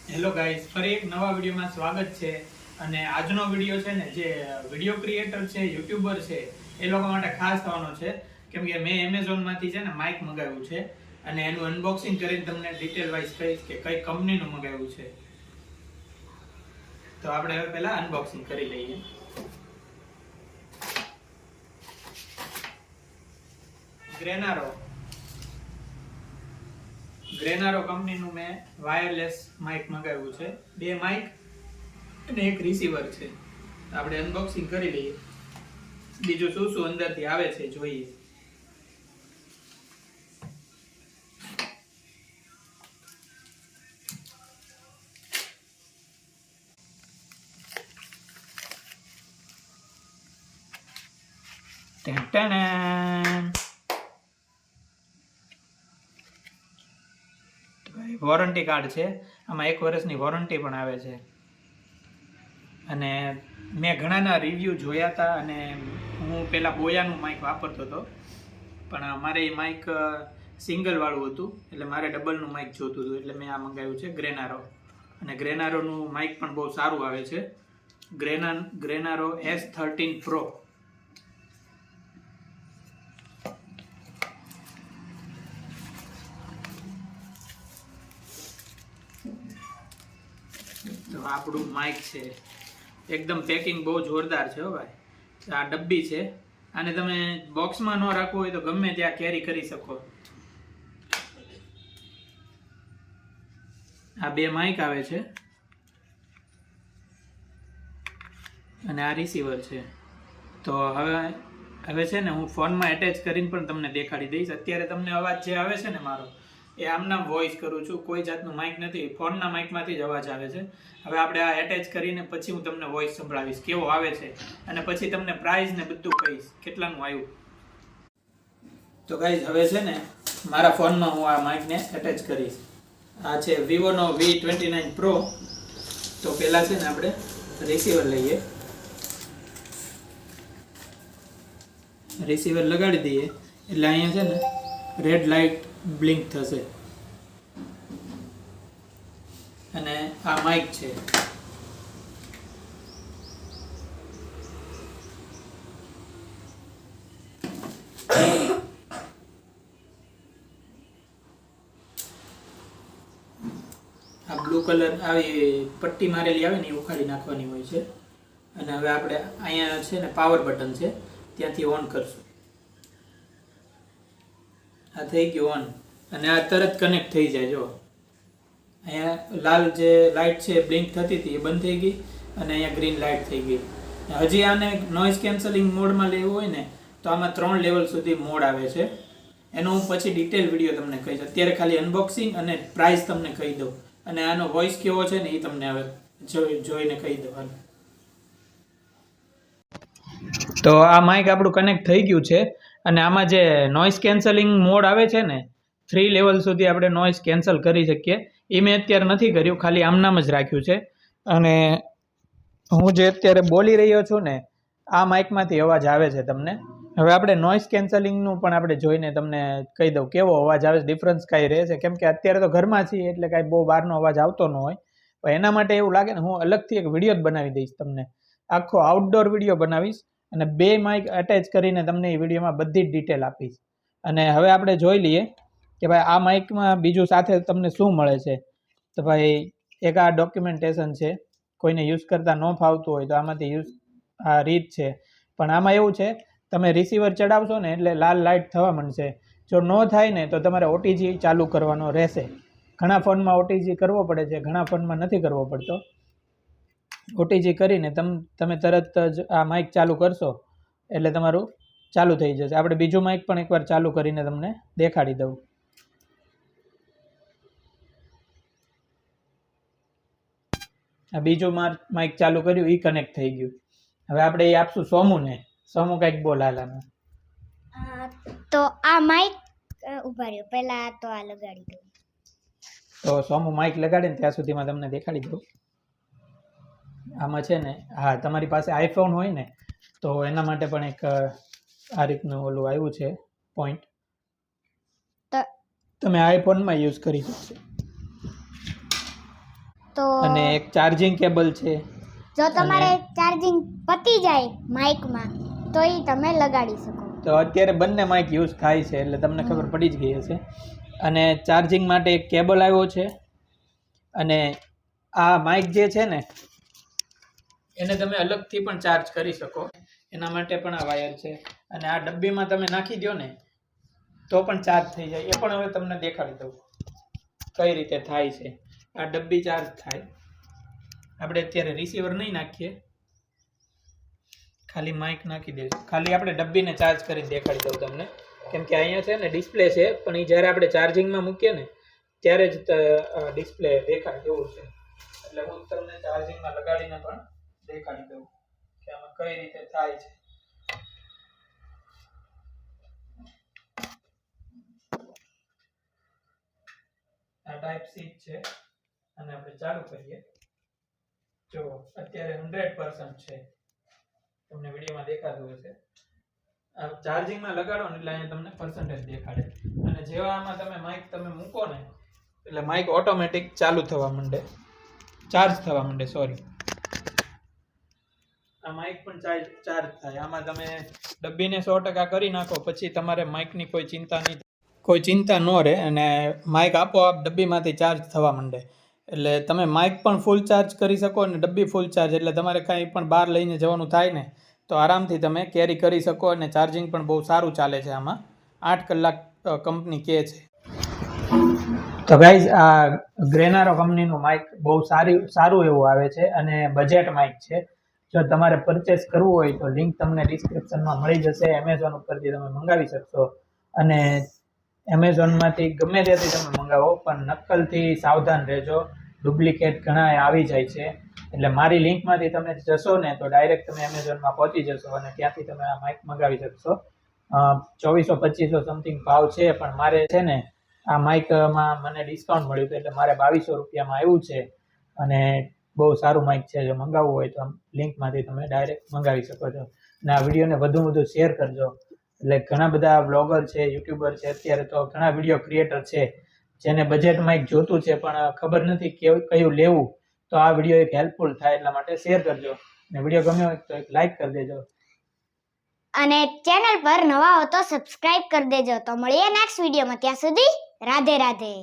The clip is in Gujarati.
હેલો ગાઈસ, ફરી એક નવા વિડીયોમાં સ્વાગત છે. અને આજનો વિડીયો છે ને, જે વિડીયો ક્રિએટર છે, યુટ્યુબર છે, એ લોકો માટે ખાસ થવાનો છે. કેમ કે મેં એમેઝોનમાંથી છે ને માઇક મંગાવ્યું છે અને એનું અનબોક્સિંગ કરીને તમને ડિટેલ વાઇઝ કહીશ કે કઈ કંપનીનું મંગાવ્યું છે. તો આપણે હવે પહેલા અનબોક્સિંગ કરી લઈએ. ગ્રેનારો કંપનીનું મેં વાયરલેસ માઇક મંગાવ્યું છે. બે માઇક અને એક રિસીવર છે. આપણે અનબોક્સિંગ કરી લઈએ. બીજું શું શું અંદરથી આવે છે જોઈએ. વોરંટી કાર્ડ છે. આમાં 1 વર્ષની વોરંટી પણ આવે છે. અને મેં ઘણાના રિવ્યૂ જોયા હતા અને હું પહેલાં બોયાનું માઇક વાપરતો હતો, પણ મારે એ માઇક સિંગલ વાળું હતું, એટલે મારે ડબલનું માઇક જોતું હતું, એટલે મેં આ મંગાવ્યું છે ગ્રેનારો. અને ગ્રેનારોનું માઇક પણ બહુ સારું આવે છે. ગ્રેનારો S13 Pro. તો આપણું માઇક છે. એકદમ પેકિંગ બહુ જોરદાર છે હો ભાઈ. આ ડબ્બી છે. આને તમે બોક્સમાં ન રાખવું હોય તો ગમે ત્યાં કેરી કરી શકો. આ 2 માઇક આવે છે અને આ રિસીવર છે. તો હવે છે ને હું ફોનમાં એટેચ કરીને પણ તમને દેખાડી દઈશ. અત્યારે તમને અવાજ જે આવે છે ને મારો, એ આમનામ વોઇસ કરું છું, કોઈ જાતનું માઇક નથી. ફોનના માઇકમાંથી જ અવાજ આવે છે. હવે આપણે આ એટેચ કરીને પછી હું તમને વોઇસ સંભળાવીશ કેવો આવે છે, અને પછી તમને પ્રાઇસ ને બધું કહીશ કેટલાનું આવ્યું. તો ગાઈઝ, હવે છે ને મારા ફોનમાં હું આ માઇકને એટેચ કરીશ. આ છે વિવોનો V29 Pro. તો પહેલાં છે ને આપણે રિસીવર લઈએ. રિસીવર લગાડી દઈએ એટલે અહીંયા છે ને રેડ લાઇટ બ્લિંક થશે. અને આ માઇક છે. આ બ્લુ કલર આવી પટ્ટી મારેલી આવે ને એ ઉખાડી નાખવાની હોય છે. અને હવે આપણે અહીંયા છે ને પાવર બટન છે, ત્યાંથી ઓન કરશું. આ થઈ ગયું ઓન, અને આ તરત કનેક્ટ થઈ જાય. જો અહીંયા લાલ જે લાઇટ છે બ્લિંક થતી હતી એ બંધ થઈ ગઈ, અને અહીંયા ગ્રીન લાઇટ થઈ ગઈ. હજી આને નોઇઝ કેન્સલિંગ મોડમાં લેવું હોય ને તો આમાં 3 લેવલ સુધી મોડ આવે છે. એનો હું પછી ડિટેલ વિડીયો તમને કહીશ. અત્યારે ખાલી અનબોક્સિંગ અને પ્રાઇસ તમને કહી દઉં, અને આનો વોઇસ કેવો છે ને એ તમને હવે જોઈને કહી દઉં. તો આ માઇક આપણું કનેક્ટ થઈ ગયું છે. અને આમાં જે નોઇઝ કેન્સલિંગ મોડ આવે છે ને, 3 લેવલ સુધી આપણે નોઇઝ કેન્સલ કરી શકીએ. એ મેં અત્યારે નથી કર્યું, ખાલી આમનામ જ રાખ્યું છે. અને હું જે અત્યારે બોલી રહ્યો છું ને, આ માઇકમાંથી અવાજ આવે છે તમને. હવે આપણે નોઇઝ કેન્સલિંગનું પણ આપણે જોઈને તમને કહી દઉં કેવો અવાજ આવે છે, ડિફરન્સ કાંઈ રહે છે. કેમ કે અત્યારે તો ઘરમાં છીએ એટલે કાંઈ બહુ બહારનો અવાજ આવતો ન હોય. પણ એના માટે એવું લાગે ને, હું અલગથી એક વિડીયો જ બનાવી દઈશ તમને. આખો આઉટડોર વિડીયો બનાવીશ અને 2 માઇક અટેચ કરીને તમને એ વિડીયોમાં બધી જ ડિટેલ આપીશ. અને હવે આપણે જોઈ લઈએ કે ભાઈ આ માઇકમાં બીજું સાથે તમને શું મળે છે. તો ભાઈ એક આ ડોક્યુમેન્ટેશન છે. કોઈને યુઝ કરતા ન ફાવતું હોય તો આમાંથી આ રીત છે. પણ આમાં એવું છે, તમે રિસીવર ચડાવશો ને એટલે લાલ લાઇટ થવા માંડશે. જો ન થાય ને તો તમારે ઓટીજી ચાલુ કરવાનો રહેશે. ઘણા ફોનમાં ઓટીજી કરવો પડે છે, ઘણા ફોનમાં નથી કરવો પડતો. ઓટીજી કરીને તમે તરત જ આ માઇક ચાલુ કરશો એટલે તમારું ચાલુ થઈ જશે. આપણે બીજું માઇક પણ એકવાર ચાલુ કરીને તમને દેખાડી દઉં. આ બીજું માઇક ચાલુ કર્યું, એ કનેક્ટ થઈ ગયું. હવે આપણે એ આપશું સોમુને. સોમુ કંઈક બોલ હાલાનું. તો આ માઇક ઉભા રહ્યો, પહેલા તો આ લગાડી દઉં. તો સોમુ માઇક લગાડે ને ત્યાં સુધીમાં તમને દેખાડી દઉં. આમાં છે ને, હા, તમારી પાસે આઈફોન હોય ને તો એના માટે પણ એક આ રીતનું ઓલું આવ્યું છે પોઈન્ટ. તમે આઈફોનમાં યુઝ કરી શકશો. તો અને એક ચાર્જિંગ કેબલ છે. જો તમારે ચાર્જિંગ પતી જાય માઇકમાં તો એ તમે લગાડી શકો. તો અત્યારે બંને માઇક યુઝ થાય છે એટલે તમને ખબર પડી જ ગઈ હશે. અને ચાર્જિંગ માટે એક કેબલ આવ્યો છે. અને આ માઇક જે છે ને એને તમે અલગથી પણ ચાર્જ કરી શકો. એના માટે પણ આ વાયર છે. અને આ ડબ્બીમાં તમે નાખી દો ને તો પણ ચાર્જ થઈ જાય. એ પણ હવે તમને દેખાડી દઉં કઈ રીતે થાય છે. આ ડબ્બી ચાર્જ થાય. આપણે અત્યારે રિસીવર નહીં નાખીએ, ખાલી માઇક નાખી દઈશું. ખાલી આપણે ડબ્બીને ચાર્જ કરીને દેખાડી દઉં તમને, કેમ કે અહીંયા છે ને ડિસ્પ્લે છે, પણ એ જ્યારે આપણે ચાર્જિંગમાં મૂકીએ ને ત્યારે જ ડિસ્પ્લે દેખાય એવું છે. એટલે હું તમને ચાર્જિંગમાં લગાડીને પણ દેખાડી દઉં કે આમાં કઈ રીતે થાય છે. આ ટાઈપ સી છે અને આપણે ચાલુ કરીએ. જો અત્યારે 100% છે, તમને વિડીયોમાં દેખાતું હશે. આ ચાર્જિંગમાં લગાડો ને એટલે અહીંયા તમને પર્સન્ટેજ દેખાડે. અને જેવા આમાં તમે માઇક તમે મૂકો ને એટલે માઇક ઓટોમેટિક ચાલુ થવા માંડે, ચાર્જ થવા માંડે. સોરી, આ માઇક પણ ચાર્જ થાય. આમાં તમે ડબ્બીને 100% કરી નાખો પછી તમારે માઇકની કોઈ ચિંતા ન રહે. અને માઇક આપોઆપ ડબ્બીમાંથી ચાર્જ થવા માંડે. એટલે તમે માઇક પણ ફૂલ ચાર્જ કરી શકો અને ડબ્બી ફૂલ ચાર્જ. એટલે તમારે કાંઈ પણ બહાર લઈને જવાનું થાય ને તો આરામથી તમે કેરી કરી શકો. અને ચાર્જિંગ પણ બહુ સારું ચાલે છે. આમાં 8 કલાક કંપની કહે છે. તો ગાઈઝ, આ ગ્રેનારો કંપનીનું માઇક બહુ સારું એવું આવે છે અને બજેટ માઇક છે. જો તમારે પરચેસ કરવું હોય તો લિંક તમને ડિસ્ક્રિપ્શનમાં મળી જશે. એમેઝોન ઉપરથી તમે મંગાવી શકશો. અને એમેઝોનમાંથી ગમે ત્યાંથી તમે મંગાવો, પણ નકલથી સાવધાન રહેજો. ડુપ્લિકેટ ઘણા આવી જાય છે. એટલે મારી લિંકમાંથી તમે જશો ને તો ડાયરેક્ટ તમે એમેઝોનમાં પહોંચી જશો અને ત્યાંથી તમે આ માઇક મંગાવી શકશો. 2400-2500 સમથિંગ ભાવ છે, પણ મારે છે ને આ માઇકમાં મને ડિસ્કાઉન્ટ મળ્યું હતું એટલે મારે 2200 રૂપિયામાં આવ્યું છે. અને બહુ સારું માઇક છે. જો મંગાવવું હોય તો લિંકમાંથી તમે ડાયરેક્ટ મંગાવી શકો છો. અને આ વિડીયોને વધુ શેર કરજો. એટલે ઘણા બધા બ્લોગર છે, યુટ્યુબર છે, અત્યારે તો ઘણા વિડીયો ક્રિએટર છે જેને બજેટ માઇક જોતું છે પણ ખબર નથી કયું લેવું. તો આ વિડીયો એક હેલ્પફુલ થાય એટલા માટે શેર કરજો. અને વિડીયો ગમ્યો હોય તો એક લાઈક કરી દેજો. અને ચેનલ પર નવા હો તો સબસ્ક્રાઇબ કરી દેજો. તો મળીએ નેક્સ્ટ વિડીયોમાં. ત્યાં સુધી રાધે રાધે.